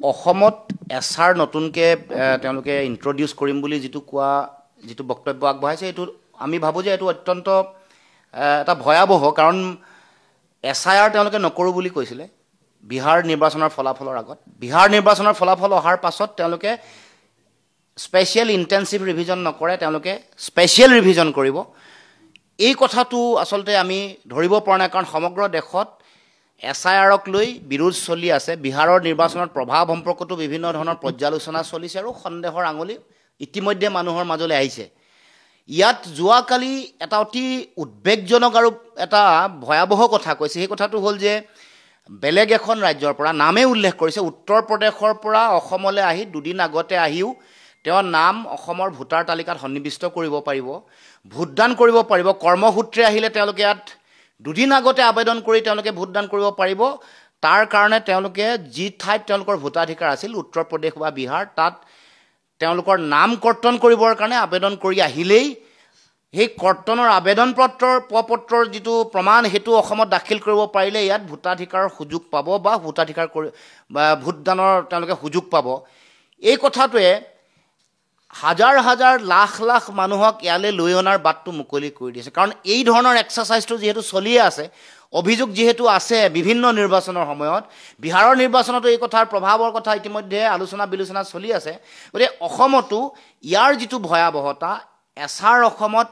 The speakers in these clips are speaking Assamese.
অসমত এছআৰ নতুনকৈ তেওঁলোকে ইন্ট্ৰডিউচ কৰিম বুলি যিটো বক্তব্য আগবঢ়াইছে এইটো আমি ভাবোঁ যে এইটো অত্যন্ত এটা ভয়াৱহ, কাৰণ SIR তেওঁলোকে নকৰোঁ বুলি কৈছিলে বিহাৰ নিৰ্বাচনৰ ফলাফলৰ আগত। বিহাৰ নিৰ্বাচনৰ ফলাফল অহাৰ পাছত তেওঁলোকে স্পেচিয়েল ইণ্টেনচিভ ৰিভিজন নকৰে, তেওঁলোকে স্পেচিয়েল ৰিভিজন কৰিব। এই কথাটো আচলতে আমি ধৰিব পৰা নাই, কাৰণ সমগ্ৰ দেশত SIRক লৈ বিৰোধ চলি আছে। বিহাৰৰ নিৰ্বাচনত প্ৰভাৱ সম্পৰ্কতো বিভিন্ন ধৰণৰ পৰ্যালোচনা চলিছে আৰু সন্দেহৰ আঙুলি ইতিমধ্যে মানুহৰ মাজলৈ আহিছে। ইয়াত যোৱাকালি এটা অতি উদ্বেগজনক আৰু এটা ভয়াৱহ কথা কৈছে। সেই কথাটো হ'ল যে বেলেগ এখন ৰাজ্যৰ পৰা নামেই উল্লেখ কৰিছে, উত্তৰ প্ৰদেশৰ পৰা অসমলৈ আহি দুদিন আগতে আহিও তেওঁৰ নাম অসমৰ ভোটাৰ তালিকাত সন্নিৱিষ্ট কৰিব পাৰিব, ভোটদান কৰিব পাৰিব। কৰ্মসূত্ৰে আহিলে তেওঁলোকে ইয়াত দুদিন আগতে আবেদন কৰি তেওঁলোকে ভোটদান কৰিব পাৰিব। তাৰ কাৰণে তেওঁলোকে যি ঠাইত তেওঁলোকৰ ভোটাধিকাৰ আছিল, উত্তৰ প্ৰদেশ বা বিহাৰ, তাত তেওঁলোকৰ নাম কৰ্তন কৰিবৰ কাৰণে আবেদন কৰি আহিলেই সেই কৰ্তনৰ আবেদন পত্ৰৰ যিটো প্ৰমাণ সেইটো অসমত দাখিল কৰিব পাৰিলে ইয়াত ভোটাধিকাৰৰ সুযোগ পাব বা ভোটদানৰ তেওঁলোকে সুযোগ পাব। এই কথাটোৱে হাজাৰ হাজাৰ লাখ লাখ মানুহক ইয়ালৈ লৈ অনাৰ বাটটো মুকলি কৰি দিছে। কাৰণ এই ধৰণৰ এক্সাৰচাইজটো যিহেতু চলিয়ে আছে, অভিযোগ যিহেতু আছে বিভিন্ন নিৰ্বাচনৰ সময়ত, বিহাৰৰ নিৰ্বাচনতো এই কথাৰ প্ৰভাৱৰ কথা ইতিমধ্যে আলোচনা বিলোচনা চলি আছে। গতিকে অসমতো ইয়াৰ যিটো ভয়াৱহতা, SR অসমত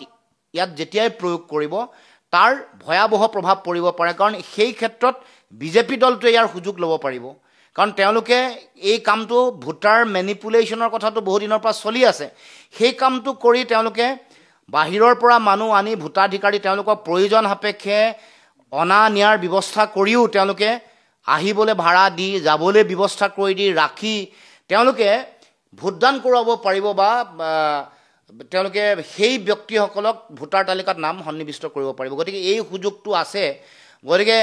ইয়াত যেতিয়াই প্ৰয়োগ কৰিব তাৰ ভয়াৱহ প্ৰভাৱ পৰিব পাৰে। কাৰণ সেই ক্ষেত্ৰত বিজেপি দলটোৱে ইয়াৰ সুযোগ ল'ব পাৰিব, কাৰণ তেওঁলোকে এই কামটো ভোটাৰ মেনিপুলেশ্যনৰ কথাটো বহু দিনৰ পৰা চলি আছে। সেই কামটো কৰি তেওঁলোকে বাহিৰৰ পৰা মানুহ আনি ভোটাধিকাৰী তেওঁলোকৰ প্ৰয়োজন সাপেক্ষে অনা নিয়াৰ ব্যৱস্থা কৰিও তেওঁলোকে আহিবলৈ ভাড়া দি যাবলৈ ব্যৱস্থা কৰি দি ৰাখি তেওঁলোকে ভোটদান কৰাব পাৰিব বা তেওঁলোকে সেই ব্যক্তিসকলক ভোটাৰ তালিকাত নাম সন্নিৱিষ্ট কৰিব পাৰিব। গতিকে এই সুযোগটো আছে। গতিকে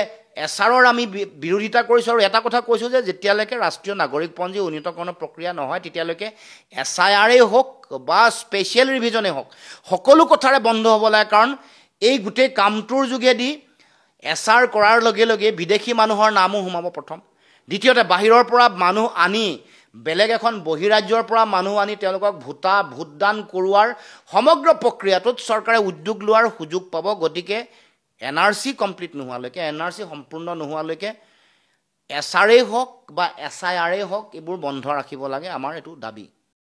SRৰ আমি বিৰোধিতা কৰিছোঁ আৰু এটা কথা কৈছোঁ যে যেতিয়ালৈকে ৰাষ্ট্ৰীয় নাগৰিকপঞ্জী উন্নীতকৰণৰ প্ৰক্ৰিয়া নহয় তেতিয়ালৈকে SIRেই হওক বা স্পেচিয়েল ৰিভিজনেই হওক সকলো কথাৰে বন্ধ হ'ব লাগে। কাৰণ এই গোটেই কামটোৰ যোগেদি SR কৰাৰ লগে লগে বিদেশী মানুহৰ নামো সোমাব প্ৰথম, দ্বিতীয়তে বাহিৰৰ পৰা মানুহ আনি বেলেগ এখন বহিৰাজ্যৰ পৰা মানুহ আনি তেওঁলোকক ভোটদান কৰোৱাৰ সমগ্ৰ প্ৰক্ৰিয়াটোত চৰকাৰে উদ্যোগ লোৱাৰ সুযোগ পাব। গতিকে NRC কমপ্লিট নোহোৱালৈকে, NRC সম্পূৰ্ণ নোহোৱালৈকে SRেই হওক বা SIRেই হওক এইবোৰ বন্ধ ৰাখিব লাগে, আমাৰ এইটো দাবী।